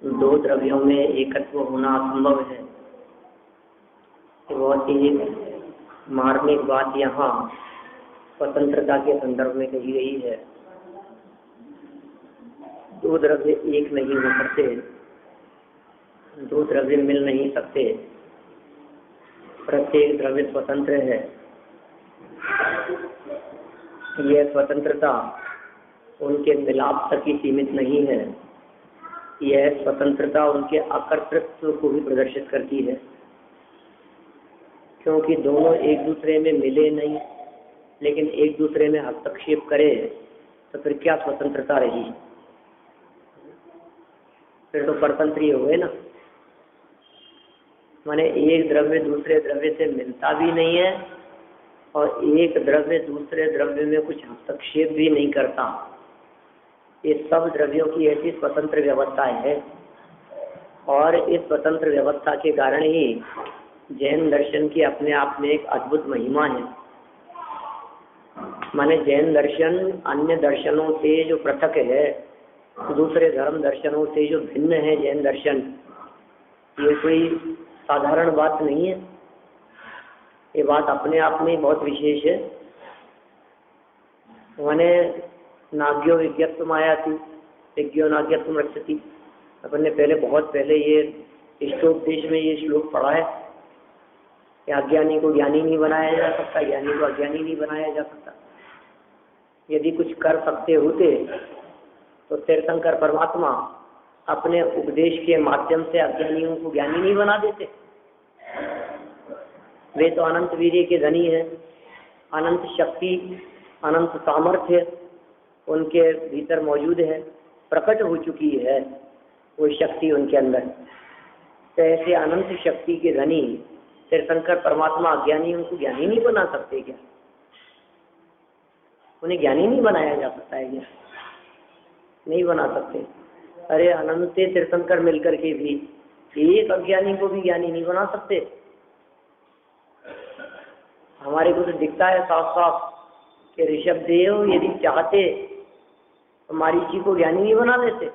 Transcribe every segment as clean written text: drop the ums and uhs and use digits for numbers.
दो द्रव्यों में एकत्व होना असंभव है। बहुत ही मार्मिक बात यहाँ स्वतंत्रता के संदर्भ में कही गई है। दो द्रव्य एक नहीं हो सकते, दो द्रव्य मिल नहीं सकते, प्रत्येक द्रव्य स्वतंत्र है। यह स्वतंत्रता उनके मिलाप तक ही सीमित नहीं है, यह स्वतंत्रता उनके अकर्तृत्व को भी प्रदर्शित करती है, क्योंकि दोनों एक दूसरे में मिले नहीं लेकिन एक दूसरे में हस्तक्षेप करे तो फिर क्या स्वतंत्रता रही? फिर तो परतंत्री हो गए ना। माने एक द्रव्य दूसरे द्रव्य से मिलता भी नहीं है और एक द्रव्य दूसरे द्रव्य में कुछ हस्तक्षेप भी नहीं करता। ये सब द्रव्यों की ऐसी स्वतंत्र व्यवस्था है और इस स्वतंत्र व्यवस्था के कारण ही जैन दर्शन की अपने आप में एक अद्भुत महिमा है। माने जैन दर्शन अन्य दर्शनों से जो पृथक है, दूसरे धर्म दर्शनों से जो भिन्न है जैन दर्शन, ये कोई साधारण बात नहीं है। ये बात अपने आप में बहुत विशेष है। माने नाग्यो विज्ञप्तुम आयाति विज्ञो नाग्यत्वम रक्षति। अपन ने बहुत पहले ये इष्टोपदेश में ये श्लोक पढ़ा है कि अज्ञानी को ज्ञानी नहीं बनाया जा सकता, ज्ञानी को अज्ञानी नहीं बनाया जा सकता। यदि कुछ कर सकते होते तो तीर्थंकर परमात्मा अपने उपदेश के माध्यम से अज्ञानियों को ज्ञानी नहीं बना देते। वे तो अनंत वीर्य के धनी है, अनंत शक्ति अनंत सामर्थ्य उनके भीतर मौजूद है, प्रकट हो चुकी है वो शक्ति उनके अंदर। तो ऐसे अनंत शक्ति के धनी तीर्थंकर परमात्मा अज्ञानियों को ज्ञानी नहीं बना सकते क्या? उन्हें ज्ञानी नहीं बनाया जा सकता है क्या? नहीं बना सकते। अरे अनंत तीर्थंकर मिलकर के भी एक अज्ञानी को भी ज्ञानी नहीं बना सकते। हमारे को तो दिखता है साफ साफ कि ऋषभदेव यदि चाहते तो मरीचि को ज्ञानी नहीं बना देते,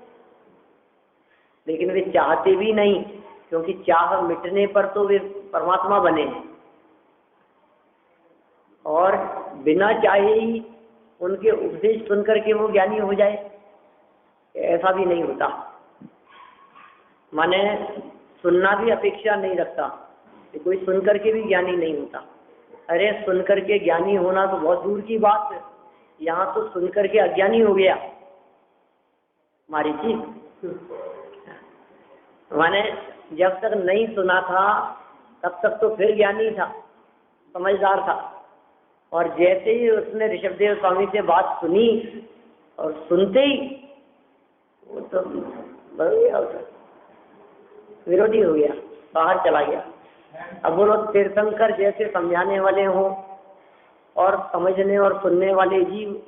लेकिन वे चाहते भी नहीं, क्योंकि चाह मिटने पर तो वे परमात्मा बने और बिना चाहे ही उनके उपदेश सुनकर के वो ज्ञानी हो जाए, ऐसा भी नहीं होता। माने सुनना भी अपेक्षा नहीं रखता कि कोई सुनकर के भी ज्ञानी नहीं होता। अरे सुनकर के ज्ञानी होना तो बहुत दूर की बात है, यहाँ तो सुनकर के अज्ञानी हो गया मरीचि। माने जब तक नहीं सुना था तब तक तो फिर ज्ञानी था, समझदार था, और जैसे ही उसने ऋषभदेव स्वामी से बात सुनी और सुनते ही वो तो बदल गया, विरोधी हो गया, बाहर चला गया। अब वो लोग तीर्थंकर जैसे समझाने वाले हों और समझने और सुनने वाले जीव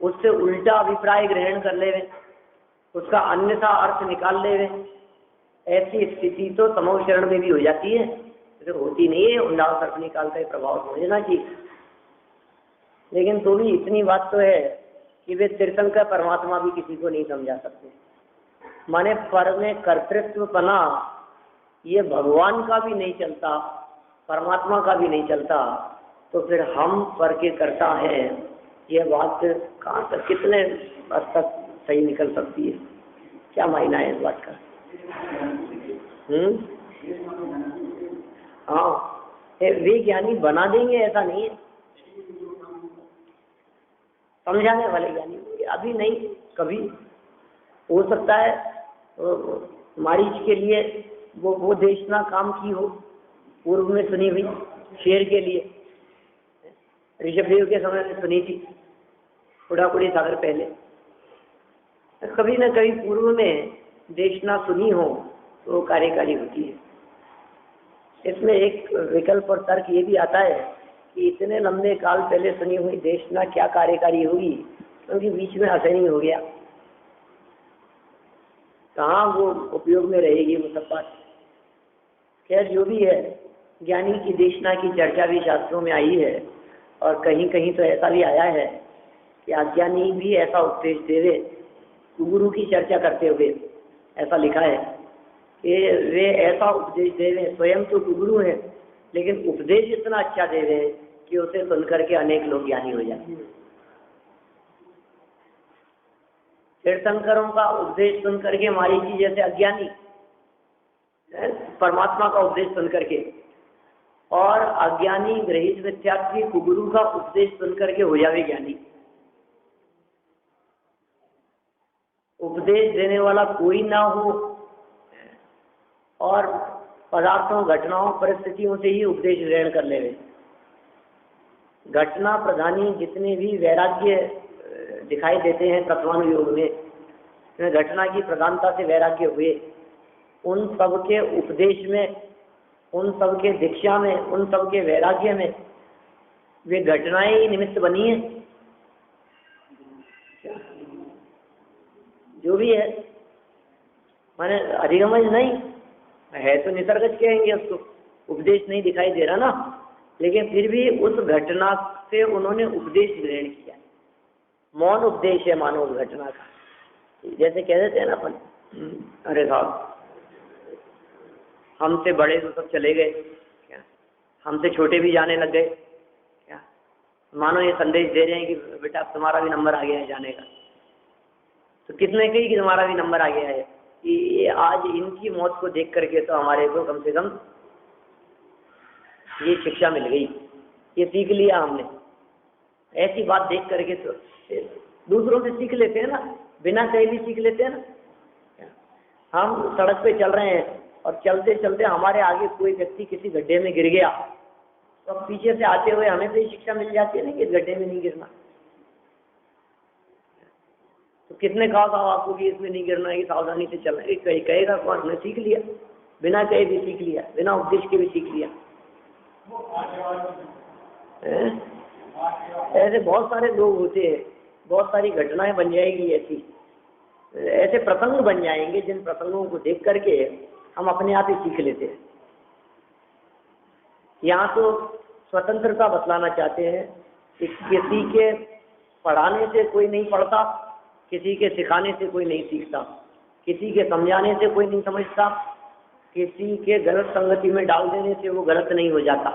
उससे उल्टा अभिप्राय ग्रहण कर ले, उसका अन्यथा अर्थ निकाल ले, ऐसी स्थिति तो समूह शरण में भी हो जाती है। तो होती नहीं है, उंडाव सर्पनी काल का प्रभाव समझना चाहिए। लेकिन तो भी इतनी बात तो है कि वे तीर्थंकर परमात्मा भी किसी को नहीं समझा सकते। माने पर में कर्तृत्व पना ये भगवान का भी नहीं चलता, परमात्मा का भी नहीं चलता, तो फिर हम पर के कर्ता हैं, ये बात कहाँ तक कितने हद तक सही निकल सकती है? क्या मायना है इस बात का? हाँ, वे ज्ञानी बना देंगे ऐसा नहीं है, समझाने वाले ज्ञानी होंगे। अभी नहीं, कभी हो सकता है मरीच के लिए वो देशना काम की हो, पूर्व में सुनी हुई शेर के लिए ऋषभदेव के समय में सुनी थी, कुड़ी सागर पहले। कभी न कभी पूर्व में देशना सुनी हो तो वो कार्यकारी होती है। इसमें एक विकल्प और तर्क ये भी आता है कि इतने लंबे काल पहले सुनी हुई देशना क्या कार्यकारी होगी, क्योंकि बीच में असहनीय हो गया, कहाँ वो उपयोग में रहेगी वो सब बात। खैर जो भी है, ज्ञानी की देशना की चर्चा भी शास्त्रों में आई है, और कहीं कहीं तो ऐसा भी आया है कि अज्ञानी भी ऐसा उपदेश देवे, गुरु की चर्चा करते हुए ऐसा लिखा है कि वे ऐसा उपदेश देवे, स्वयं तो गुरु हैं लेकिन उपदेश इतना अच्छा दे रहे हैं कि उसे सुनकर के अनेक लोग ज्ञानी हो जाते हैं। तीर्थंकरों का उपदेश सुन करके मारीची जैसे अज्ञानी परमात्मा का उपदेश सुन करके, और अज्ञानी ग्रहित मिथ्यात्वी कुगुरु का उपदेश सुन करके हो जावे ज्ञानी। उपदेश देने वाला कोई ना हो और पदार्थों, घटनाओं, परिस्थितियों से ही उपदेश ग्रहण कर ले। घटना प्रधानी जितने भी वैराग्य दिखाई देते हैं तत्वानुयोग में, घटना की प्रधानता से वैराग्य हुए, उन सब के उपदेश में, उन सब के दीक्षा में, उन सब के वैराग्य में वे घटनाएं ही निमित्त बनी है। जो भी है माने अधिगमन नहीं है तो निसर्गज कहेंगे उसको, उपदेश नहीं दिखाई दे रहा ना, लेकिन फिर भी उस घटना से उन्होंने उपदेश ग्रहण किया। मौन उपदेश है मानो उस घटना का। जैसे कह देते हैं ना अपन, अरे साहब हमसे बड़े तो सब चले गए क्या, हमसे छोटे भी जाने लग गए क्या, मानो ये संदेश दे रहे हैं कि बेटा तुम्हारा भी नंबर आ गया है जाने का। तो कितने कही कि तुम्हारा भी नंबर आ गया है, ये आज इनकी मौत को देख करके तो हमारे को कम से कम ये शिक्षा मिल गई, ये सीख लिया हमने। ऐसी बात देख करके तो दूसरों से सीख लेते हैं ना, बिना कहे भी सीख लेते हैं ना। हम सड़क पे चल रहे हैं और चलते चलते हमारे आगे कोई व्यक्ति किसी गड्ढे में गिर गया, तो पीछे से आते हुए हमें तो ये शिक्षा मिल जाती है ना कि गड्ढे में नहीं गिरना। तो किसने कहा था आपको कि इसमें नहीं गिरना है, कि सावधानी से चलना है? कहेगा कौन? हमने सीख लिया, बिना कहे भी सीख लिया, बिना उपदेश के भी सीख लिया। ऐसे बहुत सारे लोग होते हैं, बहुत सारी घटनाएं बन जाएगी ऐसी, ऐसे प्रसंग बन जाएंगे जिन प्रसंगों को देख करके हम अपने आप ही सीख लेते हैं। यहाँ तो स्वतंत्रता बतलाना चाहते हैं कि किसी के पढ़ाने से कोई नहीं पढ़ता, किसी के सिखाने से कोई नहीं सीखता, किसी के समझाने से कोई नहीं समझता, किसी के गलत संगति में डाल देने से वो गलत नहीं हो जाता।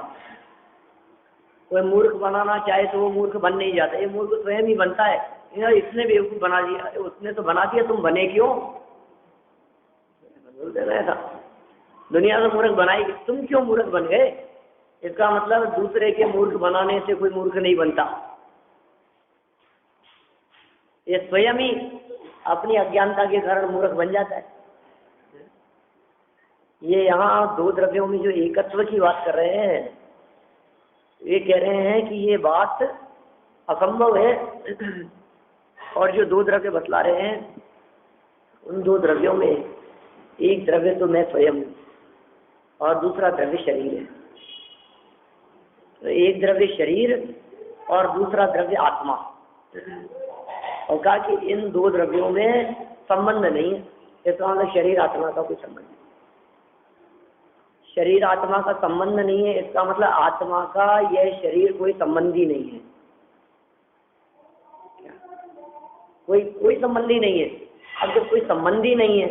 कोई मूर्ख बनाना चाहे तो वो मूर्ख बन नहीं जाता, ये मूर्ख स्वयं ही बनता है। यार इसने बेवकूफ बना दिया, उसने तो बना दिया, तुम बने क्यों? बोल देना ऐसा, दुनिया तो मूर्ख बनाएगी, तुम क्यों मूर्ख बन गए? इसका मतलब दूसरे के मूर्ख बनाने से कोई मूर्ख नहीं बनता, ये स्वयं ही अपनी अज्ञानता के कारण मूर्ख बन जाता है। ये यहाँ दो द्रव्यों में जो एकत्व की बात कर रहे हैं, ये कह रहे हैं कि ये बात असंभव है, और जो दो द्रव्य बतला रहे हैं उन दो द्रव्यों में एक द्रव्य तो मैं स्वयं हूँ और दूसरा द्रव्य शरीर है। तो एक द्रव्य शरीर और दूसरा द्रव्य आत्मा, और कहा कि इन दो द्रव्यों में संबंध नहीं है। इसका मतलब शरीर आत्मा का कोई संबंध नहीं, शरीर आत्मा का संबंध नहीं है, इसका मतलब आत्मा का यह शरीर कोई संबंधी नहीं है, कोई संबंधी नहीं है। अब जब कोई संबंधी नहीं है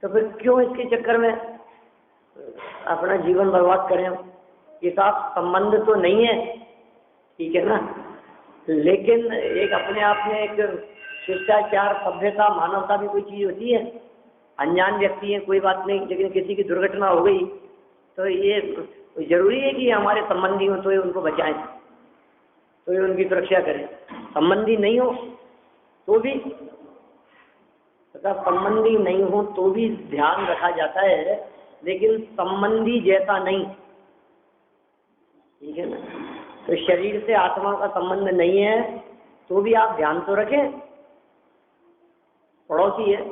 तो फिर क्यों इसके चक्कर में अपना जीवन बर्बाद करें? ये साफ संबंध तो नहीं है, ठीक है ना, लेकिन एक अपने आप में एक शिष्टाचार, सभ्यता, मानवता भी कोई चीज होती है। अनजान व्यक्ति है कोई बात नहीं, लेकिन किसी की दुर्घटना हो गई तो ये जरूरी है कि हमारे संबंधी हो तो ये उनको बचाएं, तो ये उनकी सुरक्षा करें। संबंधी नहीं हो तो भी, संबंधी नहीं हो तो भी ध्यान रखा जाता है, लेकिन संबंधी जैसा नहीं, ठीक है ना। तो शरीर से आत्मा का संबंध नहीं है तो भी आप ध्यान तो रखें, पड़ोसी है,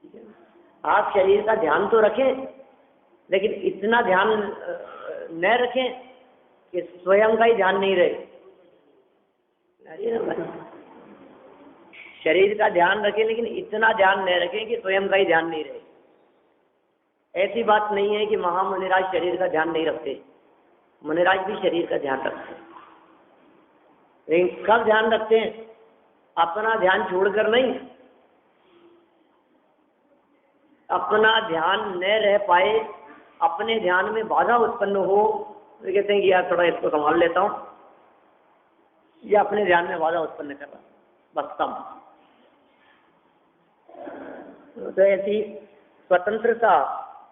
ठीक है ना। आप शरीर का ध्यान तो रखें, लेकिन इतना ध्यान न रखें कि स्वयं का ही ध्यान नहीं रहे। शरीर का ध्यान रखें, लेकिन इतना ध्यान न रखें कि स्वयं का ही ध्यान नहीं रहे। ऐसी बात नहीं है कि महामुनिराज शरीर का ध्यान नहीं रखते, मुनिराज भी शरीर का ध्यान रखते हैं। लेकिन कब ध्यान रखते हैं? अपना ध्यान छोड़कर नहीं। अपना ध्यान न रह पाए, अपने ध्यान में बाधा उत्पन्न हो तो कहते हैं कि यार थोड़ा इसको संभाल लेता हूँ, या अपने ध्यान में बाधा उत्पन्न कर रहा, बस कम। तो ऐसी स्वतंत्रता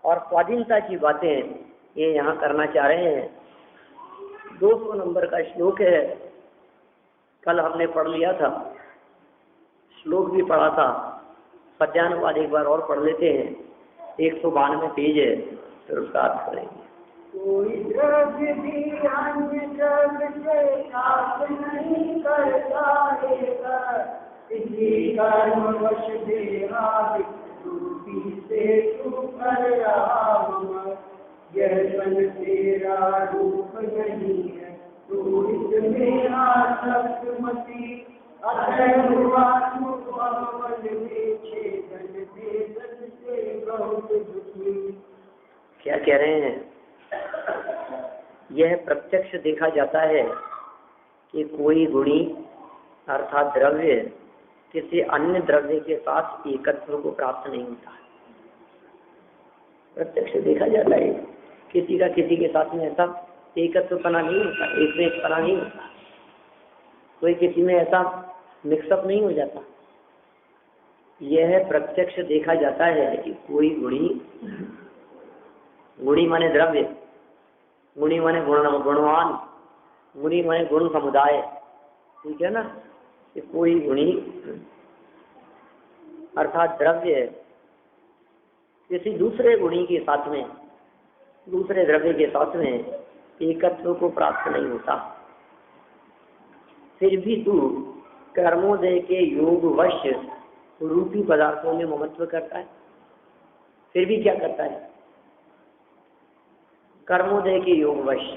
और स्वाधीनता की बातें ये यहाँ करना चाह रहे हैं। 200 नंबर का श्लोक है, कल हमने पढ़ लिया था, श्लोक भी पढ़ा था, पद्यानुवाद एक बार और पढ़ लेते हैं। 192 पेज है, फिर उसका अर्थ करेंगे। कोई द्रव्य भी अन्य द्रव्य से साथ नहीं करता है, इसी कर्मवश देहादि रूपी से तू कर रहा हूँ। यह मन तेरा रूप नहीं है, तू इसमें आसक्त मती, अतः हुआ तू भवन में छेदन वेदन से बहुत दुखी। क्या कह रहे हैं? यह प्रत्यक्ष देखा जाता है कि कोई गुणी अर्थात द्रव्य किसी अन्य द्रव्य के साथ एकत्व को प्राप्त नहीं होता। प्रत्यक्ष देखा जाता है, किसी का किसी के साथ में ऐसा एकत्वपना नहीं होता, एक में एकपना नहीं होता, कोई किसी में ऐसा मिक्सअप नहीं हो जाता। यह प्रत्यक्ष देखा जाता है कि कोई गुणी, गुणी माने द्रव्य, गुणी माने गुणवान, गुणी माने गुण समुदाय, ठीक है ना। कि कोई गुणी अर्थात द्रव्य किसी दूसरे गुणी के साथ में, दूसरे द्रव्य के साथ में एकत्व को प्राप्त नहीं होता। फिर भी तू कर्मोदय के योगवश रूपी पदार्थों में ममत्व करता है। फिर भी क्या करता है? कर्मोदय के योगवश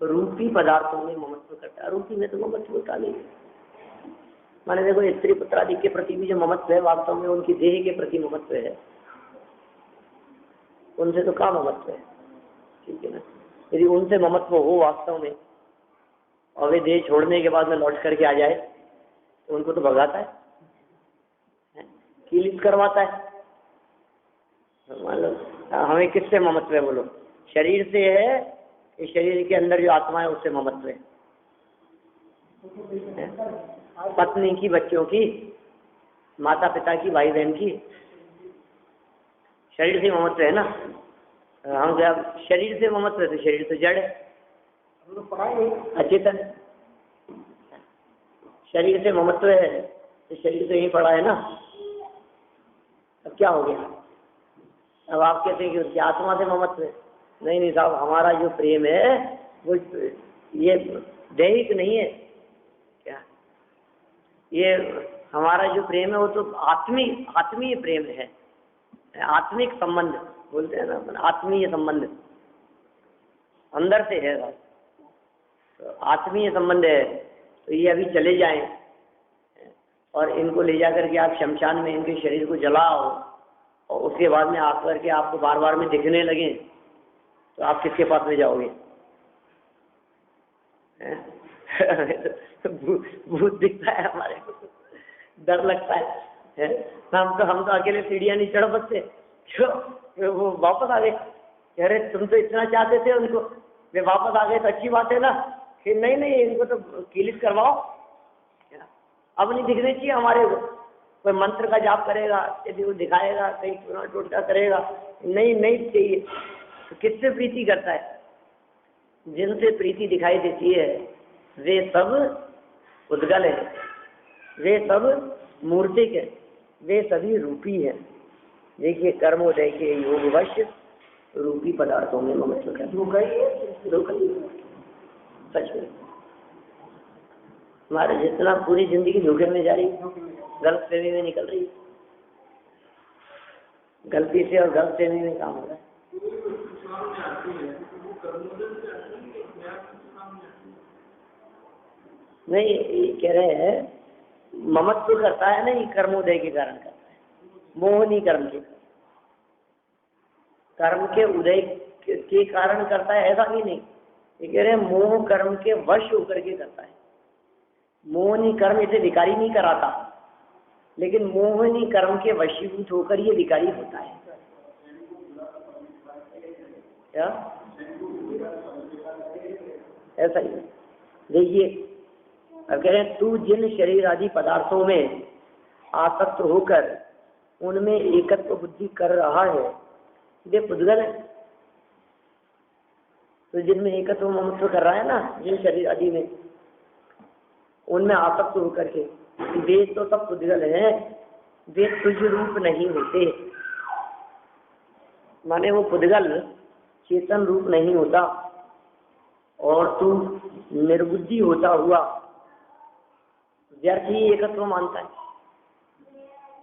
रूपी पदार्थों में ममत्व करता है। रूपी में तो ममत्व होता नहीं। माने देखो, स्त्री पुत्रादि के प्रति भी जो ममत्व है, वास्तव में उनकी देह के प्रति ममत्व है, उनसे तो क्या ममत्व है, ठीक है ना। यदि उनसे ममत्व हो वास्तव में, और वे देह छोड़ने के बाद में लौट करके आ जाए, तो उनको तो भगाता है, कीलित करवाता है। मान लो हमें किससे ममत्व है? बोलो, शरीर से है, इस शरीर के अंदर जो आत्मा है उससे ममत्व है? पत्नी की, बच्चों की, माता पिता की, भाई बहन की, शरीर से ममत्व है ना। हम जब शरीर से ममत्व है तो शरीर तो जड़ है, अचेतन। शरीर से ममत्व है तो शरीर तो यही पड़ा है ना। अब क्या हो गया? अब आप कहते हैं कि उसकी आत्मा से ममत्व है। नहीं नहीं साहब, हमारा जो प्रेम है वो ये दैहिक नहीं है। क्या ये हमारा जो प्रेम है वो तो आत्मीय प्रेम है, आत्मिक संबंध बोलते हैं ना, आत्मीय संबंध अंदर से है। तो आत्मीय संबंध है। तो ये अभी चले जाएं और इनको ले जाकर के आप शमशान में इनके शरीर को जलाओ, और उसके बाद में आकर के आपको बार बार में दिखने लगे, तो आप किसके पास में जाओगे? भूत दिखता है हमारे को, डर लगता है। हम तो अकेले सीढ़ियाँ नहीं चढ़ सकते। क्यों? वो वापस आ गए। अरे तुम तो इतना चाहते थे उनको, वे वापस आ गए तो अच्छी बात है ना। कि नहीं नहीं, इनको तो कीलित करवाओ, अब नहीं दिखने चाहिए हमारे को। कोई मंत्र का जाप करेगा, यदि वो दिखाएगा, कहीं चूना टोटका करेगा, नहीं नहीं चाहिए। तो किससे प्रीति करता है? जिनसे प्रीति दिखाई देती है वे सब उद्गल है, वे सब मूर्तिक है, वे सभी रूपी है। देखिए, कर्मोदय के योगवश रूपी पदार्थों में ममत्व कर सच में हमारे जितना पूरी जिंदगी धोखे में जा रही, गलत फहमी में निकल रही। गलती से और गलत से नहीं काम हो रहा है। नहीं, ये कह रहे हैं ममत्व करता है ना, ये कर्मोदय के कारण करता है, मोह नहीं कर्म के, कर्म के उदय के कारण करता है ऐसा भी नहीं। ये कह रहे हैं मोह कर्म के वश होकर के करता है। मोहनी कर्म इसे विकारी नहीं कराता, लेकिन मोहनी कर्म के वशीभूत होकर ये विकारी होता है। क्या ऐसा ही देखिए, अब कह रहे हैं तू जिन शरीर आदि पदार्थों में आसक्त होकर उनमें एकत्व बुद्धि कर रहा है, ये पुद्गल है। तो जिनमें एकत्व ममत्व कर रहा है ना, जिन शरीर आदि में, उनमें आसक्त होकर के, वे तो सब पुद्गल है, वे तुझ रूप नहीं होते। माने वो पुद्गल चेतन रूप नहीं होता, और तू निर्बुद्धि होता हुआ व्यर्थ ही एकत्व मानता है।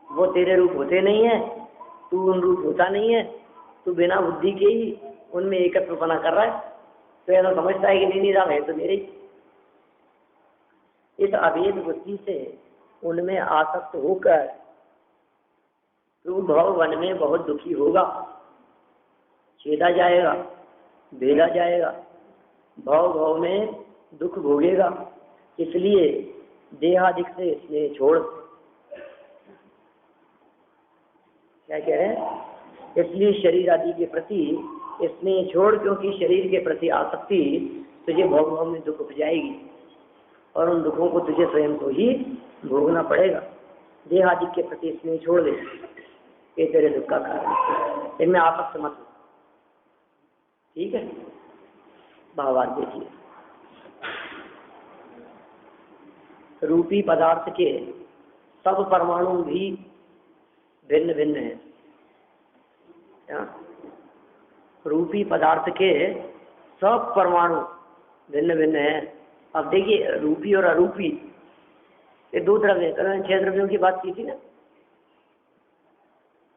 वो तेरे रूप होते नहीं है, तू उन रूप होता नहीं है, तू बिना बुद्धि के ही उनमें एकत्व बना कर रहा है। तो ऐसा समझता है कि नहीं राम है तो मेरे ही। इस अभेद बुद्धि से उनमें आसक्त होकर तू भव वन में बहुत दुखी होगा, छेदा जाएगा, भेदा जाएगा, भव भव में दुख भोगेगा। इसलिए देहादिक से स्नेह छोड़। क्या कह रहे हैं? इसलिए शरीर आदि के प्रति स्नेह छोड़, क्योंकि शरीर के प्रति आसक्ति तुझे भव भव में दुख उपजाएगी, और उन दुखों को तुझे स्वयं को ही भोगना पड़ेगा। देहादि के प्रति स्नेह छोड़ दे, ये तेरे दुख का कारण। इनमें आसक्त मत हो, ठीक है? भावार्थ देखिए, रूपी पदार्थ के सब परमाणु भी भिन्न भिन्न है। रूपी पदार्थ के सब परमाणु भिन्न भिन्न है। अब देखिए, रूपी और अरूपी ये दो द्रव्य, कल 6 द्रव्यों की बात की थी ना।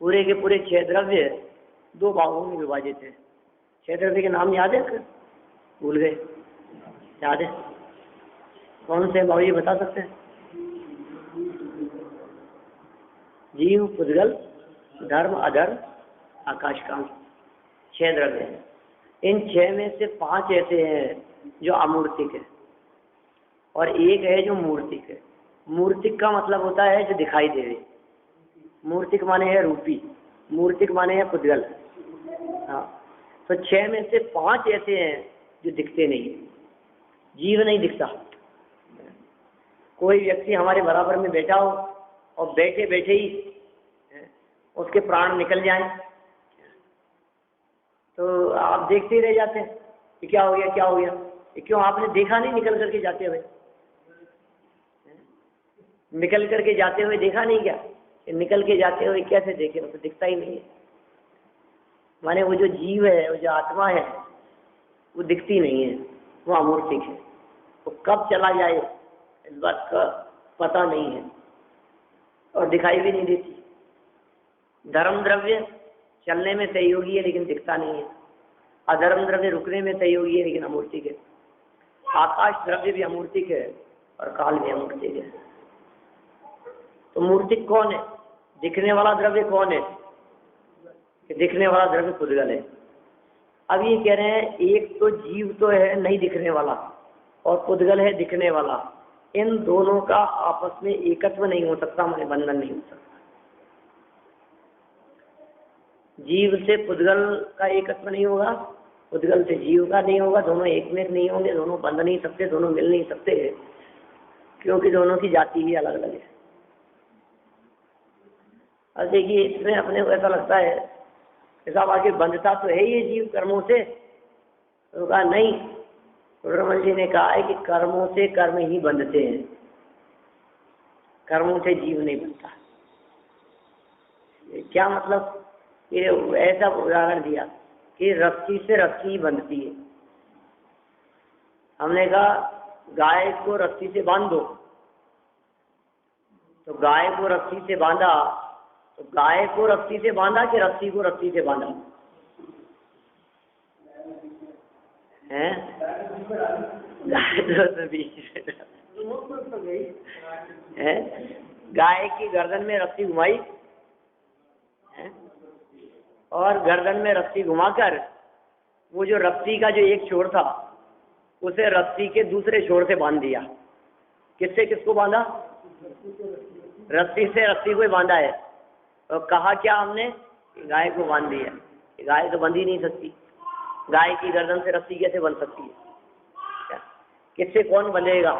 पूरे के पूरे 6 द्रव्य 2 भागों में विभाजित है। 6 द्रव्य के नाम याद है? भूल गए? याद है? कौन से भाव ये बता सकते हैं? जीव, पुद्गल, धर्म, अधर्म, आकाशकांत, 6 द्रव्य हैं। इन 6 में से 5 ऐसे हैं जो अमूर्तिक है, और एक है जो मूर्तिक है। मूर्तिक का मतलब होता है जो दिखाई दे। मूर्तिक माने है रूपी, मूर्तिक माने है पुद्गल। हाँ, तो 6 में से 5 ऐसे हैं जो दिखते नहीं। जीव नहीं दिखता। कोई व्यक्ति हमारे बराबर में बैठा हो और बैठे बैठे ही उसके प्राण निकल जाएं, तो आप देखते ही रह जाते हैं कि क्या हो गया, क्या हो गया। क्यों? आपने देखा नहीं निकल करके जाते हुए? निकल करके जाते हुए देखा नहीं क्या? निकल के जाते हुए कैसे देखे? तो दिखता ही नहीं है। माने वो जो जीव है, वो जो आत्मा है, वो दिखती नहीं है, वो अमूर्तिक है। वो कब चला जाए इस बात का पता नहीं है, और दिखाई भी नहीं देती। धर्म द्रव्य चलने में सहयोगी है लेकिन दिखता नहीं है। अधर्म द्रव्य रुकने में सहयोगी है लेकिन अमूर्तिक है। आकाश द्रव्य भी अमूर्तिक है और काल भी अमूर्तिक है। तो मूर्तिक कौन है? दिखने वाला द्रव्य कौन है? कि दिखने वाला द्रव्य पुद्गल है। अब ये कह रहे हैं एक तो जीव तो है नहीं दिखने वाला, और पुद्गल है दिखने वाला। इन दोनों का आपस में एकत्व नहीं हो सकता, माने बंधन नहीं हो सकता। जीव से पुद्गल का एकत्व नहीं होगा, पुद्गल से जीव का नहीं होगा। दोनों एक में नहीं होंगे, दोनों बंध नहीं सकते, दोनों मिल नहीं सकते, क्योंकि दोनों की जाति ही अलग अलग है। अब देखिए, इसमें अपने को ऐसा लगता है कि साहब आगे बंधता तो है ये जीव कर्मों से। तो कहा नहीं, रमन जी ने कहा है कि कर्मों से कर्म ही बंधते हैं, कर्मों से जीव नहीं बनता। क्या मतलब? ये ऐसा उदाहरण दिया कि रस्सी से रस्सी ही बंधती है। हमने कहा गाय को रस्सी से बांध दो, तो गाय को रस्सी से बांधा तो गाय को रस्सी से बांधा कि रस्सी को रस्सी से बांधा है? गाय तो बीच है, गाय की गर्दन में रस्सी घुमाई है? और गर्दन में रस्सी घुमाकर वो जो रस्सी का जो एक छोर था उसे रस्सी के दूसरे छोर से बांध दिया। किससे किसको बांधा? रस्सी से रस्सी को बांधा है। और कहा क्या हमने? गाय को बांध दिया। गाय तो बंध ही नहीं सकती, गाय की गर्दन से रस्सी कैसे बंध सकती है? क्या किससे कौन बंधेगा?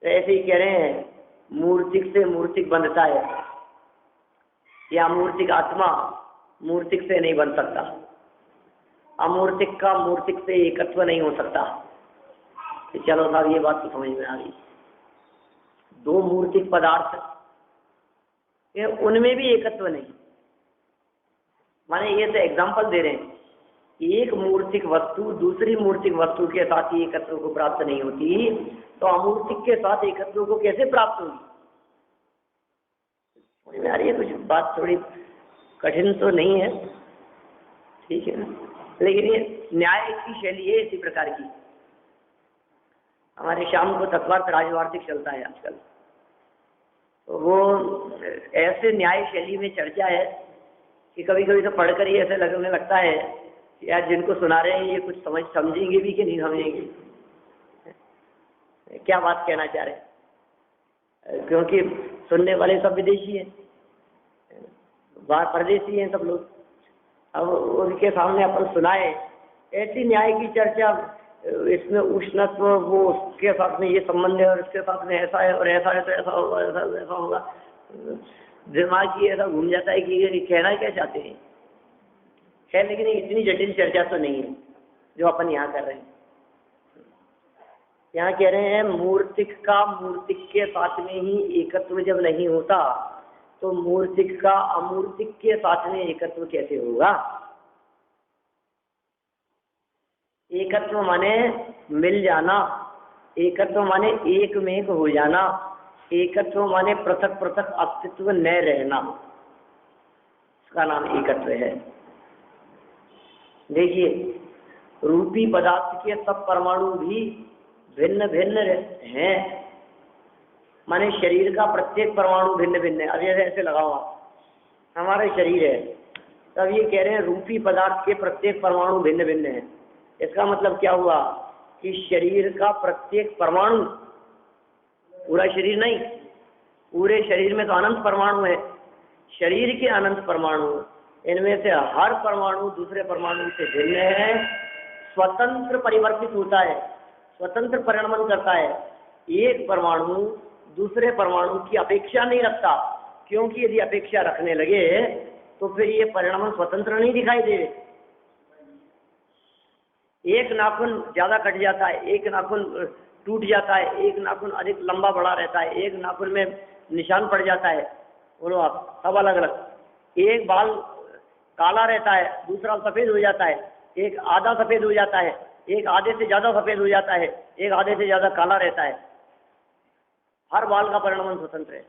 तो ऐसे ही कह रहे हैं मूर्तिक से मूर्तिक बंधता है, या मूर्तिक आत्मा मूर्तिक से नहीं बन सकता, अमूर्तिक का मूर्तिक से एकत्व नहीं हो सकता। तो चलो साहब ये बात तो समझ में आ गई। दो मूर्तिक पदार्थ उनमें भी एकत्व नहीं, माने ये तो एग्जाम्पल दे रहे हैं, एक मूर्तिक वस्तु दूसरी मूर्तिक वस्तु के साथ ही एकत्व को प्राप्त नहीं होती, तो अमूर्तिक के साथ एकत्व को कैसे प्राप्त होगी? समझ में आ रही है? कुछ बात थोड़ी कठिन तो नहीं है, ठीक है ना, लेकिन ये न्याय की शैली है इसी प्रकार की। हमारे शाम को तत्वार्थ राजवार्तिक चलता है आजकल, तो वो ऐसे न्याय शैली में चर्चा है कि कभी कभी तो पढ़कर ही ऐसे लगने लगता है कि यार जिनको सुना रहे हैं ये कुछ समझेंगे भी कि नहीं समझेंगे, क्या बात कहना चाह रहे हैं, क्योंकि सुनने वाले सब विदेशी हैं, बाहर परदेशी हैं सब लोग। अब उनके सामने अपन सुनाए ऐसी न्याय की चर्चा, इसमें उष्णत्व वो उसके साथ में ये संबंध है और इसके साथ में ऐसा है और ऐसा है तो ऐसा होगा, ऐसा होगा, दिमाग ही ऐसा घूम जाता है कि ये कहना क्या चाहते हैं। खैर, लेकिन इतनी जटिल चर्चा तो नहीं है जो अपन यहाँ कर रहे हैं। यहाँ कह रहे हैं मूर्तिक का मूर्तिक के साथ में ही एकत्व जब नहीं होता तो मूर्तिक का अमूर्तिक के साथ में एकत्व कैसे होगा? एकत्व माने मिल जाना, एकत्व माने एक में एक हो जाना, एकत्व माने पृथक पृथक अस्तित्व न रहना, उसका नाम एकत्व है। देखिए, रूपी पदार्थ के सब परमाणु भी भिन्न भिन्न हैं, माने शरीर का प्रत्येक परमाणु भिन्न भिन्न है। अब ऐसे लगाओ, हमारा शरीर है, तब ये कह रहे हैं रूपी पदार्थ के प्रत्येक परमाणु भिन्न भिन्न है। इसका मतलब क्या हुआ कि शरीर का प्रत्येक परमाणु, पूरा शरीर नहीं, पूरे शरीर में तो अनंत परमाणु है, शरीर के अनंत परमाणु, इनमें से हर परमाणु दूसरे परमाणु से भिन्न है, स्वतंत्र परिवर्तित होता है, स्वतंत्र परिणमन करता है। एक परमाणु दूसरे परमाणु की अपेक्षा नहीं रखता, क्योंकि यदि अपेक्षा रखने लगे तो फिर ये परिणमन स्वतंत्र नहीं दिखाई दे। एक नाखून ज्यादा कट जाता है, एक नाखून टूट जाता है, एक नाखून अधिक लंबा बड़ा रहता है, एक नाखून में निशान पड़ जाता है, बोलो आप, सब अलग अलग। एक बाल काला रहता है, दूसरा सफेद हो जाता है, एक आधा सफेद हो जाता है, एक आधे से ज्यादा सफेद हो जाता है, एक आधे से ज्यादा काला रहता है। हर बाल का परिणमन स्वतंत्र है।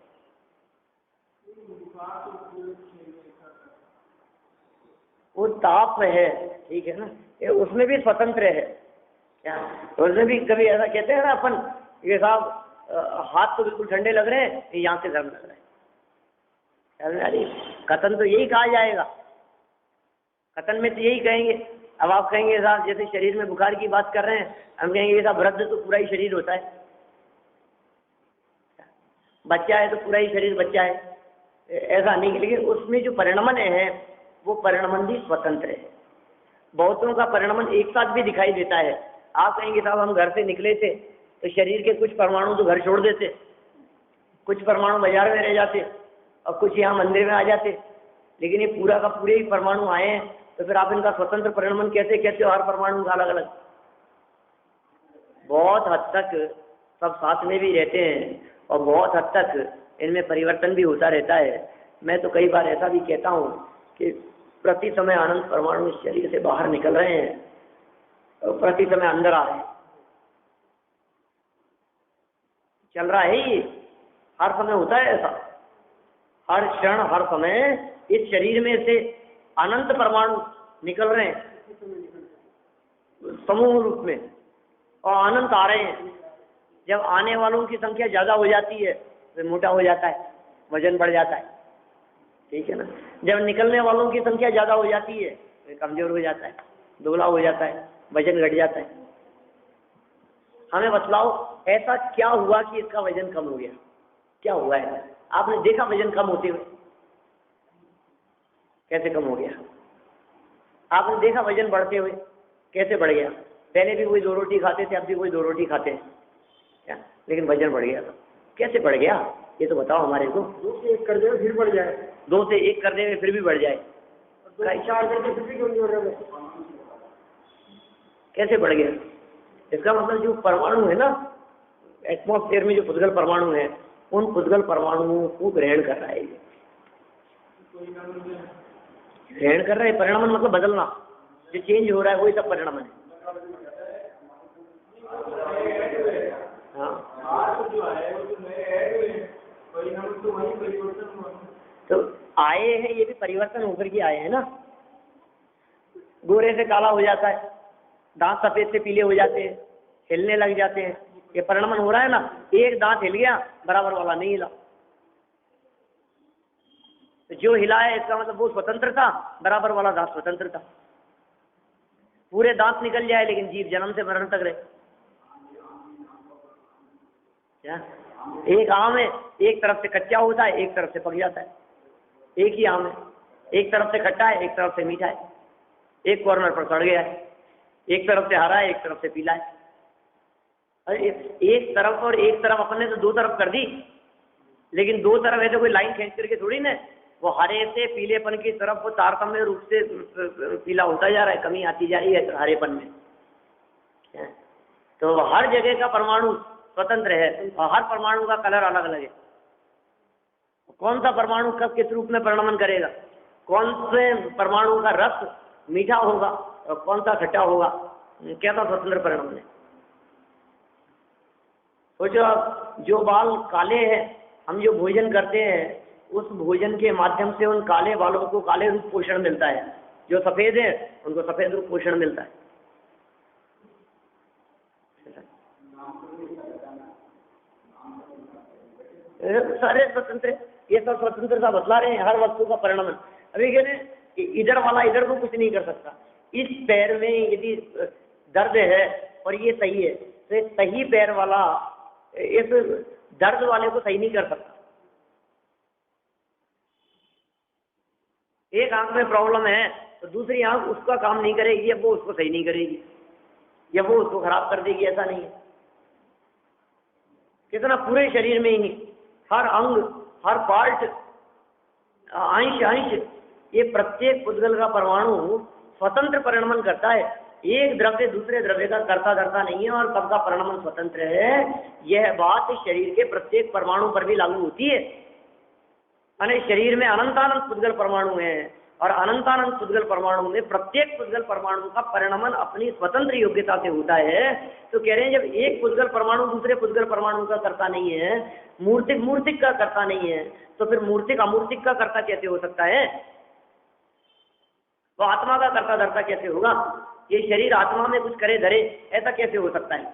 वो ताप है, ठीक है ना, ये उसमें भी स्वतंत्र है। क्या उसमें भी कभी ऐसा कहते हैं ना अपन, ये साहब हाथ तो बिल्कुल ठंडे लग रहे हैं, यहाँ से गर्म लग रहा है। कथन तो यही कहा जाएगा, कथन में तो यही कहेंगे। अब आप कहेंगे साहब जैसे शरीर में बुखार की बात कर रहे हैं, हम कहेंगे साहब वृद्ध तो पूरा ही शरीर होता है, बच्चा है तो पूरा ही शरीर बच्चा है, ऐसा नहीं। लेकिन उसमें जो परिणमन है वो परिणमन भी स्वतंत्र है। बहुतों का परिणमन एक साथ भी दिखाई देता है। आप कहेंगे साहब हम घर से निकले थे तो शरीर के कुछ परमाणु तो घर छोड़ देते, कुछ परमाणु बाजार में रह जाते और कुछ यहाँ मंदिर में आ जाते, लेकिन ये पूरा का पूरे ही परमाणु आए हैं, तो फिर आप इनका स्वतंत्र परिणमन कैसे कहते हो? हर परमाणु का अलग अलग। बहुत हद तक सब साथ में भी रहते हैं और बहुत हद तक इनमें परिवर्तन भी होता रहता है। मैं तो कई बार ऐसा भी कहता हूँ कि प्रति समय अनंत परमाणु इस शरीर से बाहर निकल रहे हैं और प्रति समय अंदर आ रहे हैं, चल रहा है ये, हर समय होता है ऐसा। हर क्षण हर समय इस शरीर में से अनंत परमाणु निकल रहे हैं समूह रूप में, और अनंत आ रहे हैं। जब आने वालों की संख्या ज्यादा हो जाती है तो मोटा हो जाता है, वजन बढ़ जाता है, ठीक है ना। जब निकलने वालों की संख्या ज्यादा हो जाती है तो कमजोर हो जाता है, दुबला हो जाता है, वजन घट जाता है। हमें बतलाओ ऐसा क्या हुआ कि इसका वजन कम हो गया? क्या हुआ है? आपने देखा वजन कम होते हुए? कैसे कम हो गया? आपने देखा वजन बढ़ते हुए? कैसे बढ़ गया? पहले भी कोई 2 रोटी खाते थे, अब भी कोई 2 रोटी खाते हैं क्या, लेकिन वजन बढ़ गया। तो कैसे बढ़ गया ये तो बताओ हमारे को। 2 से 1 कर दे फिर बढ़ जाए, 2 से 1 कर देंगे फिर भी बढ़ जाए, 2 से 4 कर दे फिर भी कमजोर रहे। कैसे बढ़ गया? इसका मतलब जो परमाणु है ना एटमॉस्फेयर में, जो पुद्गल परमाणु है, उन पुद्गल परमाणुओं को ग्रहण कर रहा है। ग्रहण कर रहा है। परिणामन मतलब बदलना, जो चेंज हो रहा है वही सब परिणामन है। हाँ, तो आए हैं, ये भी परिवर्तन होकर के आए हैं ना। गोरे से काला हो जाता है, दांत सफेद से पीले हो जाते हैं, हिलने लग जाते हैं, ये परिणामन हो रहा है ना। एक दांत हिल गया, बराबर वाला नहीं हिला। तो जो हिला है इसका मतलब वो स्वतंत्र था, बराबर वाला दांत स्वतंत्र था। पूरे दांत निकल जाए लेकिन जीव जन्म से मरण तक रहे। क्या? एक आम है, एक तरफ से कच्चा होता है, एक तरफ से पक जाता है। एक ही आम है, एक तरफ से खट्टा है, एक तरफ से मीठा है। एक कॉर्नर पर सड़ गया है, एक तरफ से हरा है, एक तरफ से पीला है। अरे एक तरफ और एक तरफ, अपन ने तो 2 तरफ कर दी, लेकिन 2 तरफ ऐसे कोई लाइन खींच करके थोड़ी ना, वो हरे से पीलेपन की तरफ वो तारतम्य रूप से पीला होता जा रहा है, कमी आती जा रही है हरेपन में। तो हर जगह का परमाणु स्वतंत्र है और हर परमाणु का कलर अलग अलग है। कौन सा परमाणु कब किस रूप में परिणमन करेगा, कौन से परमाणु का रस मीठा होगा और कौन सा खट्टा होगा, कैसा स्वतंत्र परिणमन है। सोचो आप, जो बाल काले हैं, हम जो भोजन करते हैं उस भोजन के माध्यम से उन काले बालों को काले रूप पोषण मिलता है, जो सफेद है उनको सफेद रूप पोषण मिलता है। सारे स्वतंत्र, ये सब स्वतंत्रता बतला रहे हैं हर वस्तु का परिणाम। अभी कह रहे हैं इधर वाला इधर को कुछ नहीं कर सकता। इस पैर में यदि दर्द है और ये सही है तो सही पैर वाला इस दर्द वाले को सही नहीं कर सकता। एक आंख में प्रॉब्लम है तो दूसरी आंख उसका काम नहीं करेगी, या वो उसको सही नहीं करेगी, या वो उसको खराब कर देगी, ऐसा नहीं है। कितना पूरे शरीर में ही हर अंग, हर पार्ट, अंश अंश, ये प्रत्येक पुद्गल का परमाणु स्वतंत्र परिणमन करता है। एक द्रव्य दूसरे द्रव्य का कर्ता धर्ता नहीं है और सबका परिणमन स्वतंत्र है। यह बात शरीर के प्रत्येक परमाणु पर भी लागू होती है। अने शरीर में अनंतानंत पुद्गल परमाणु हैं और अनंतानंत पुद्गल परमाणु में प्रत्येक पुद्गल परमाणु का परिणमन अपनी स्वतंत्र योग्यता से होता है। तो कह रहे हैं जब एक पुद्गल परमाणु दूसरे पुद्गल परमाणु का कर्ता नहीं है, मूर्तिक मूर्तिक का कर्ता नहीं है, तो फिर मूर्तिक अमूर्तिक का कर्ता कैसे हो सकता है? तो आत्मा का कर्ता धर्ता कैसे होगा? ये शरीर आत्मा में कुछ करे धरे, ऐसा कैसे हो सकता है?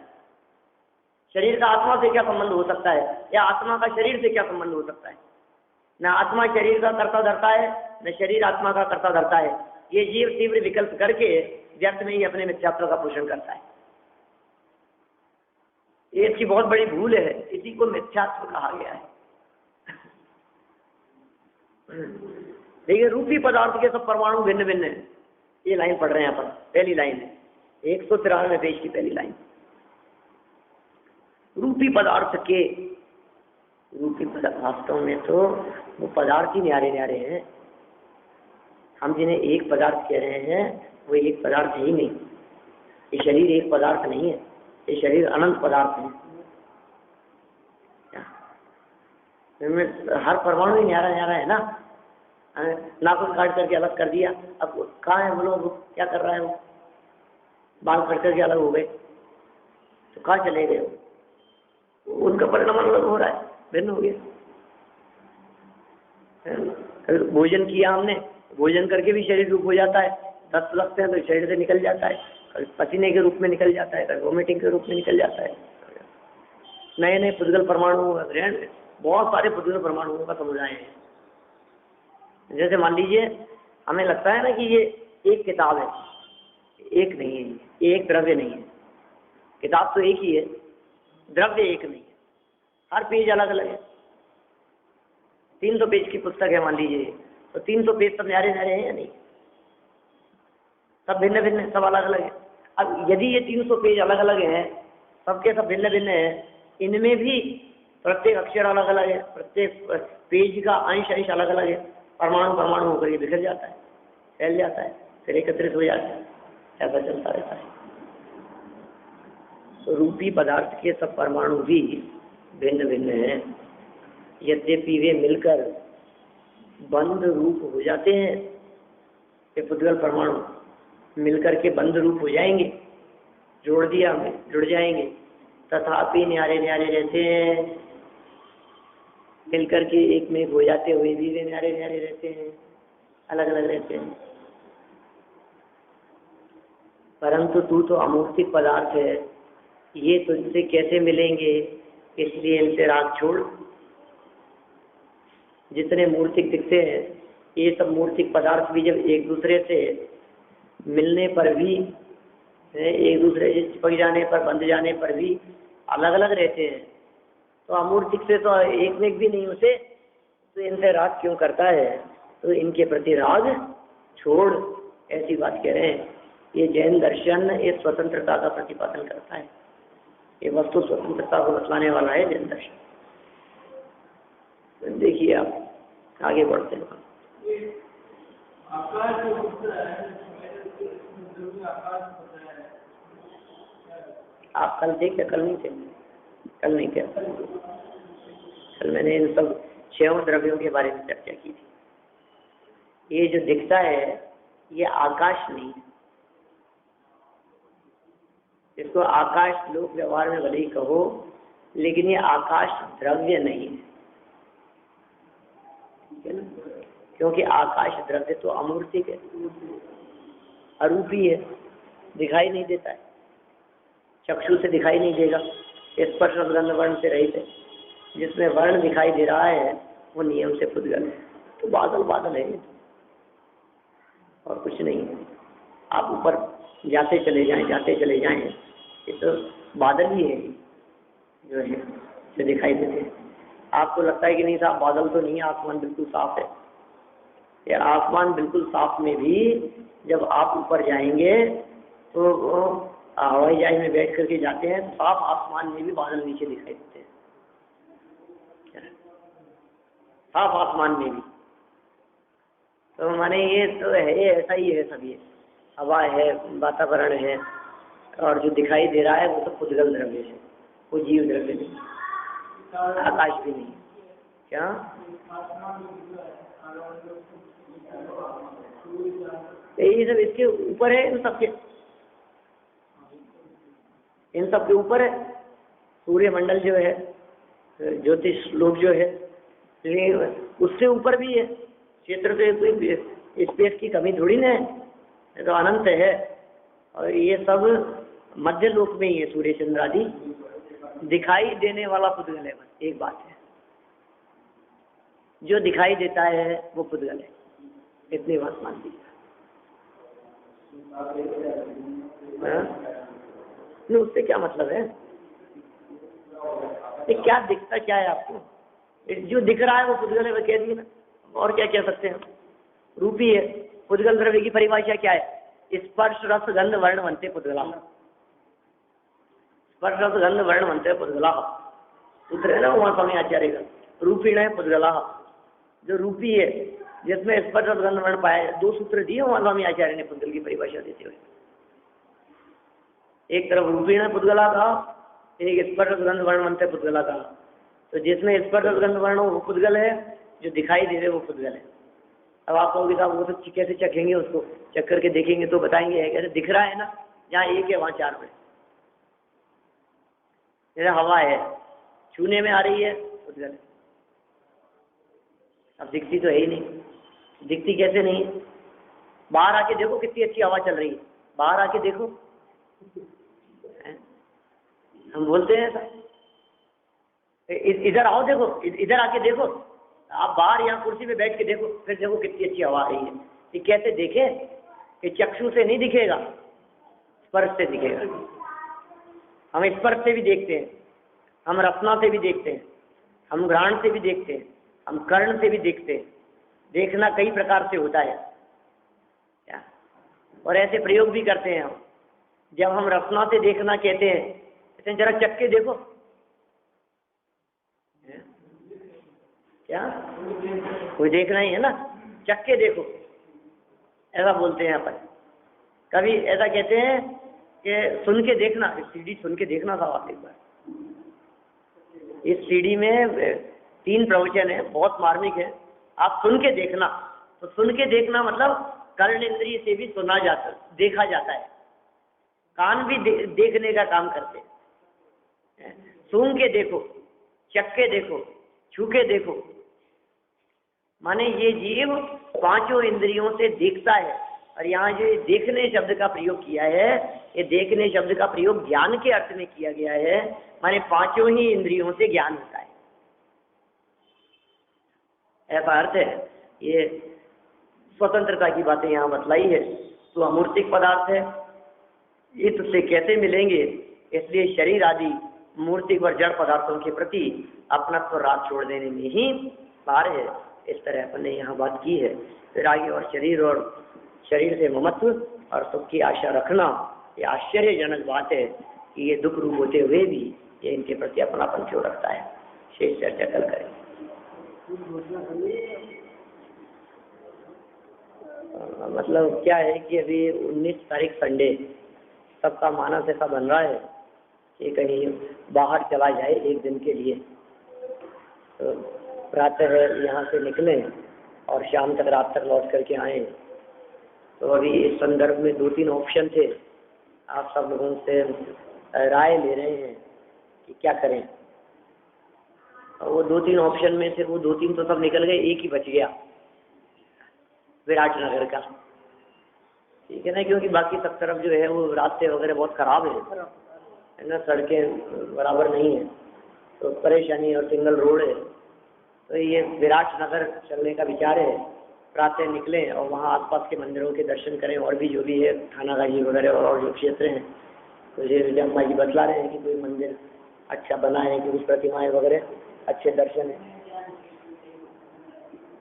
शरीर का आत्मा से क्या संबंध हो सकता है, या आत्मा का शरीर से क्या संबंध हो सकता है? न आत्मा शरीर का कर्ता धरता है, न शरीर आत्मा का कर्ता धरता है। ये जीव तीव्र विकल्प करके व्यर्थ में ही अपने मिथ्यात्व का पोषण करता है। ये इसकी बहुत बड़ी भूल है, इसी को मिथ्यात्व कहा गया है। देखिए रूपी पदार्थ के सब परमाणु भिन्न भिन्न है। ये लाइन पढ़ रहे हैं यहाँ पर, पहली लाइन है 193 पेज की पहली लाइन। रूपी पदार्थ के, रूपी पदार्थ वास्तव में तो वो पदार्थ ही न्यारे न्यारे हैं। हम जिन्हें एक पदार्थ कह रहे हैं वो एक पदार्थ ही नहीं। ये शरीर एक पदार्थ नहीं है, ये शरीर अनंत पदार्थ है। हर परमाणु ही न्यारा न्यारा है ना। नाखून काट करके अलग कर दिया, अब कहाँ है वो लोग, क्या कर रहा है वो? बाल कट करके अलग हो गए तो कहाँ चले गए वो? उनका परिणाम अलग हो रहा है, भिन्न हो गया। कभी भोजन किया हमने, भोजन करके भी शरीर रूप हो जाता है, दस्त लगते हैं तो शरीर से निकल जाता है, कभी पसीने के रूप में निकल जाता है, कभी वोमिटिंग के रूप में निकल जाता है। नए नए पुद्गल परमाणुओं का ग्रहण, बहुत सारे पुद्गल परमाणुओं का समुदाय है। जैसे मान लीजिए हमें लगता है ना कि ये एक किताब है, एक नहीं है, ये एक द्रव्य नहीं है। किताब तो एक ही है, द्रव्य एक नहीं है, हर पेज अलग अलग है। 300 पेज की पुस्तक है मान लीजिए, तो 300 पेज सब न्यारे न्यारे हैं या नहीं? सब भिन्न भिन्न है, सब अलग अलग है। अब यदि ये 300 पेज अलग अलग हैं, सबके सब भिन्न भिन्न है, इनमें भी प्रत्येक अक्षर अलग अलग है, प्रत्येक पेज का अंश अंश अलग अलग है, परमाणु परमाणु होकर ये बिखर जाता है, फैल जाता है, फिर एकत्रित हो जाता है, ऐसा चलता रहता है। तो रूपी पदार्थ के सब परमाणु भी भिन्न भिन्न हैं, यद्यपि वे मिलकर बंद रूप हो जाते हैं। ये पुद्गल परमाणु मिलकर के बंद रूप हो जाएंगे, जोड़ दिया हमें, जुड़ जाएंगे, तथापि न्यारे न्यारे रहते हैं। मिलकर के एक में हो जाते हुए भी वे न्यारे न्यारे रहते हैं, अलग अलग रहते हैं। परंतु तू तो अमूर्तिक पदार्थ है, ये तुझसे कैसे मिलेंगे, इसलिए इनसे राग छोड़। जितने मूर्तिक दिखते हैं, ये सब मूर्तिक पदार्थ भी जब एक दूसरे से मिलने पर भी, एक दूसरे से चिपक जाने पर, बंध जाने पर भी अलग अलग रहते हैं, तो अमूर्तिक से तो एक में एक भी नहीं होते, तो इनसे राग क्यों करता है? तो इनके प्रति राग छोड़, ऐसी बात कह रहे हैं। ये जैन दर्शन ये स्वतंत्रता का प्रतिपादन करता है, ये वस्तु स्वतंत्रता को बतलाने वाला है जैन दर्शन। तो देखिए आप आगे बढ़ते हैं। आप कल थे क्या? कल नहीं थे? कल नहीं थे? कल मैंने इन सब 6 द्रव्यों के बारे में चर्चा की थी। ये जो दिखता है ये आकाश नहीं है, इसको आकाश लोक व्यवहार में भले ही कहो, लेकिन ये आकाश द्रव्य नहीं है, ठीक है ना? क्योंकि आकाश द्रव्य तो अमूर्तिक है, अरूपी है, दिखाई नहीं देता है, चक्षु से दिखाई नहीं देगा, स्पर्श गंध वर्ण से रहित है। जिसमें वर्ण दिखाई दे रहा है वो नियम से पुद्गल है। तो बादल बादल है और कुछ नहीं है। आप ऊपर जाते चले जाएं, जाते चले जाएं, ये तो बादल ही है जो है जो दिखाई देते हैं। आपको लगता है कि नहीं साहब बादल तो नहीं है, आसमान बिल्कुल साफ है। ये आसमान बिल्कुल साफ में भी जब आप ऊपर जाएंगे तो हवाई जहाज में बैठ करके जाते हैं, तो साफ आसमान में भी बादल नीचे दिखाई देते हैं, साफ आसमान में भी। तो माने ये तो है, ऐसा ही है सब। ये हवा है, वातावरण है, और जो दिखाई दे रहा है वो तो पुद्गल द्रव्य है, वो जीव द्रव्य नहीं, आकाश भी नहीं। क्या ये सब इसके ऊपर है, इन सब के ऊपर है। सूर्यमंडल जो है, ज्योतिष लोक जो है, उससे ऊपर भी है। क्षेत्र पे कोई स्पेस की कमी थोड़ी ना है, तो अनंत है। और ये सब मध्य लोक में ही है, सूर्य चंद्र आदि दिखाई देने वाला पुद्गल है। बस एक बात है, जो दिखाई देता है वो पुद्गल है, इतनी बात मान लीजिए। उससे क्या मतलब है? ये क्या दिखता क्या है आपको? जो दिख रहा है वो पुद्गल है, वो कह दिए ना। और क्या कह सकते हैं? रूपी है। पुद्गल द्रव्य की परिभाषा क्या है? स्पर्श रस गंध वर्ण बनते पुद्गला। स्पर्श रस गंध वर्ण बनते पुद्गला, सूत्र है ना वहां स्वामी आचार्य का। रूपीण है पुद्गला, जो रूपी है, जिसमें स्पर्श रस गंध वर्ण पाया। 2 सूत्र दिए वहां स्वामी आचार्य ने पुद्गल की परिभाषा देते हुए। एक तरफ रूपीण पुद्गला का, एक स्पर्श गंध वर्ण बनते पुद्गला का। तो जिसमें स्पर्श गंध वर्ण हो वो पुद्गल है, जो दिखाई दे रहे वो पुद्गल है। अब आप कहोगे साहब वो तो कैसे चखेंगे, उसको चख करके देखेंगे तो बताएंगे है कैसे? दिख रहा है ना, जहाँ 1 है वहाँ 4 है। जैसे हवा है, छूने में आ रही है पुद्गल है। अब दिखती तो है ही नहीं, दिखती कैसे नहीं? बाहर आके देखो कितनी अच्छी हवा चल रही है, बाहर आके देखो। हम बोलते हैं ऐसा, इधर आओ देखो, इधर आके देखो, आप बाहर यहाँ कुर्सी पे बैठ के देखो, फिर देखो कितनी अच्छी हवा आ रही है। ये कैसे देखे? कि चक्षु से नहीं दिखेगा, स्पर्श से दिखेगा। हम स्पर्श से भी देखते हैं, हम रसना से भी देखते हैं, हम घ्राण से भी देखते हैं, हम कर्ण से भी देखते हैं। देखना कई प्रकार से होता है क्या, और ऐसे प्रयोग भी करते हैं हम। जब हम रसना से देखना कहते हैं, कहते हैं जरा चख के देखो, क्या कोई देखना ही है ना, चख के देखो, ऐसा बोलते हैं अपन। कभी ऐसा कहते हैं कि सुन के देखना, सीडी सुन के देखना था आप एक बार। इस सीडी में 3 प्रवचन है, बहुत मार्मिक है, आप सुन के देखना। तो सुन के देखना मतलब कर्ण इंद्रिय से भी सुना जाता, देखा जाता है। कान भी देखने का काम करते हैं। सूंघ के देखो, चख के देखो, छू के देखो, माने ये जीव 5 इंद्रियों से देखता है। और यहाँ जो देखने शब्द का प्रयोग किया है, ये देखने शब्द का प्रयोग ज्ञान के अर्थ में किया गया है, माने 5 ही इंद्रियों से ज्ञान होता है, ऐसा अर्थ है। ये स्वतंत्रता की बातें यहाँ बतलाई है। तो अमूर्तिक पदार्थ है, इत से कैसे मिलेंगे, इसलिए शरीर आदि मूर्तिक और जड़ पदार्थों के प्रति अपनत्व राग छोड़ देने में ही पार है। इस तरह अपन ने यहाँ बात की है। फिर आगे, और शरीर से ममत्व और सुख की आशा रखना, ये आश्चर्यजनक बात है कि ये दुख रूप होते हुए भी ये इनके प्रति अपनापन क्यों रखता है। शेष चर्चा कल करें। मतलब क्या है कि अभी 19 तारीख संडे, सबका मानस ऐसा बन रहा है कि कहीं बाहर चला जाए एक दिन के लिए। तो प्रातः यहाँ से निकलें और शाम तक, रात तक लौट करके आए। तो अभी इस संदर्भ में 2-3 ऑप्शन थे, आप सब लोगों से राय ले रहे हैं कि क्या करें। और वो 2-3 ऑप्शन में से वो 2-3 तो सब निकल गए, एक ही बच गया, विराटनगर का। ठीक है ना, क्योंकि बाकी सब तरफ जो है वो रास्ते वगैरह बहुत खराब है ना, सड़कें बराबर नहीं है, तो परेशानी, और सिंगल रोड है। तो ये विराटनगर चलने का विचार है। प्रातः निकलें और वहाँ आसपास के मंदिरों के दर्शन करें, और भी जो भी है थानागाजी वगैरह और जो क्षेत्र हैं। तो ये अम्मा जी बतला रहे हैं कि कोई मंदिर अच्छा बना है, कि कुछ प्रतिमाएं वगैरह अच्छे दर्शन है,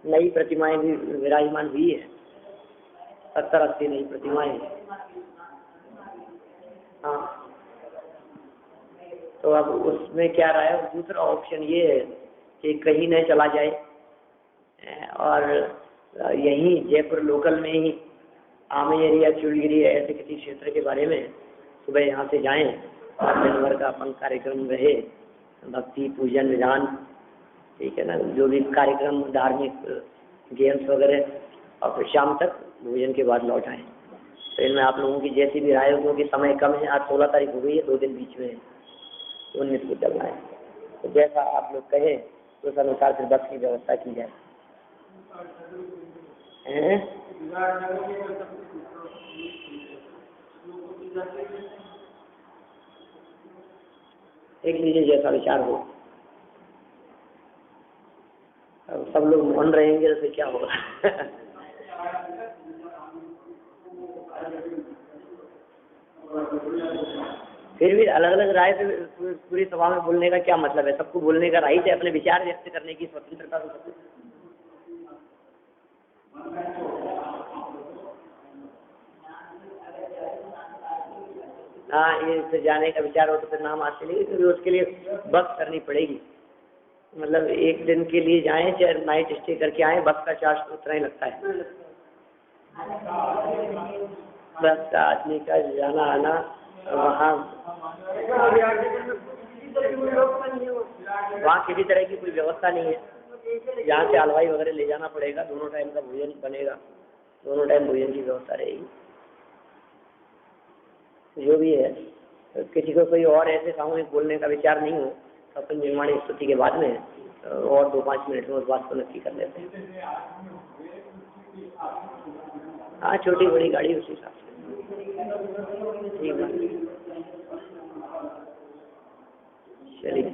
नई प्रतिमाएं भी विराजमान हुई है, 70-80 नई प्रतिमाएं। हाँ, तो अब उसमें क्या रहा है, दूसरा ऑप्शन ये है कि कहीं न चला जाए और यहीं जयपुर लोकल में ही आमेर या चूड़गिरी ऐसे किसी क्षेत्र के बारे में सुबह यहाँ से जाएं और दिन भर का अपन कार्यक्रम रहे, भक्ति पूजन विधान, ठीक है ना, जो भी कार्यक्रम धार्मिक गेम्स वगैरह, और फिर शाम तक भोजन के बाद लौट आए। तो इनमें आप लोगों की जैसी भी राय हो, क्योंकि समय कम है, आज 16 तारीख हो गई है, 2 दिन बीच में है, 19 को चलना है। तो जैसा आप लोग कहें तो उस अनुसार फिर बस की व्यवस्था की जाए। देख लीजिए जैसा विचार हो। अब सब लोग मौन रहेंगे तो फिर क्या होगा। फिर भी अलग अलग राय से पूरी सभा में बोलने का क्या मतलब है? सबको बोलने का राइट है, अपने विचार व्यक्त करने की स्वतंत्रता तो सबको। हाँ, ये फिर जाने का विचार हो तो फिर नाम आते नहीं, क्योंकि उसके लिए बस करनी पड़ेगी। मतलब एक दिन के लिए जाएं, चाहे नाइट स्टे करके आए, बस का चार्ज तो उतना ही लगता है। बस का आदमी का जाना आना, वहाँ किसी तरह की कोई व्यवस्था नहीं है। यहाँ से हलवाई वगैरह ले जाना पड़ेगा, दोनों टाइम का भोजन बनेगा, दोनों टाइम भोजन की व्यवस्था रहेगी। जो भी है, किसी को कोई और ऐसे सामूहिक बोलने का विचार नहीं हो, अपन निर्माणी स्तुति के बाद में और 2-5 मिनट में उस बात को नक्की कर लेते हैं। हाँ, छोटी बड़ी गाड़ी उसी हिसाब से। ठीक है, चलिए।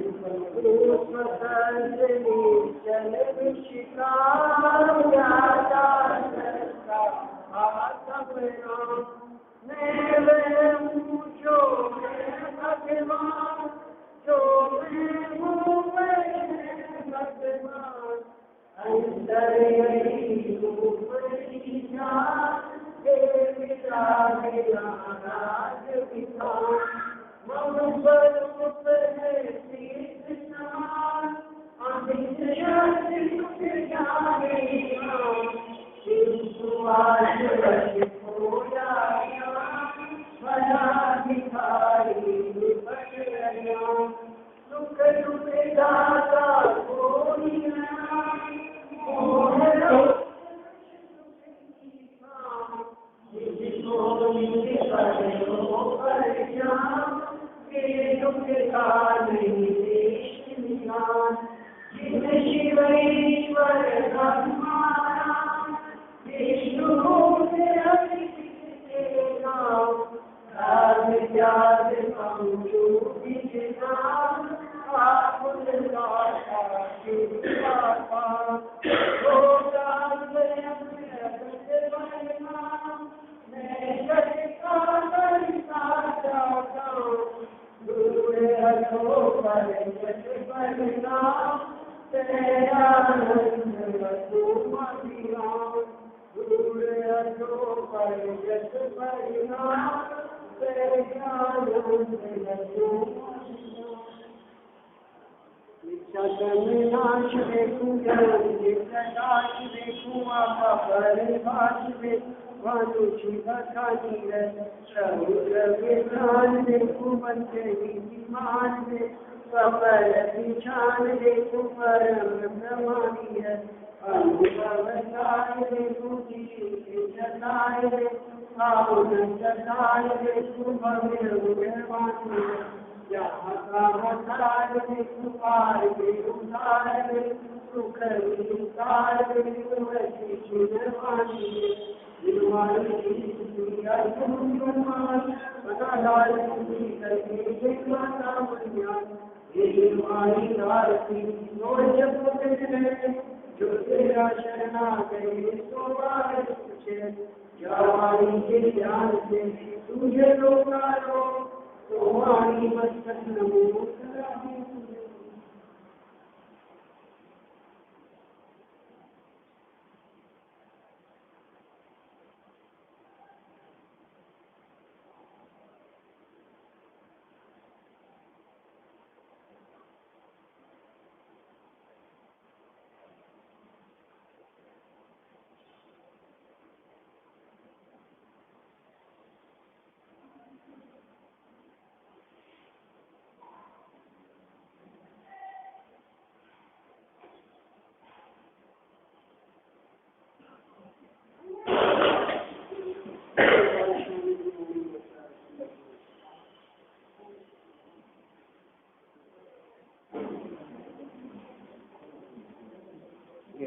ये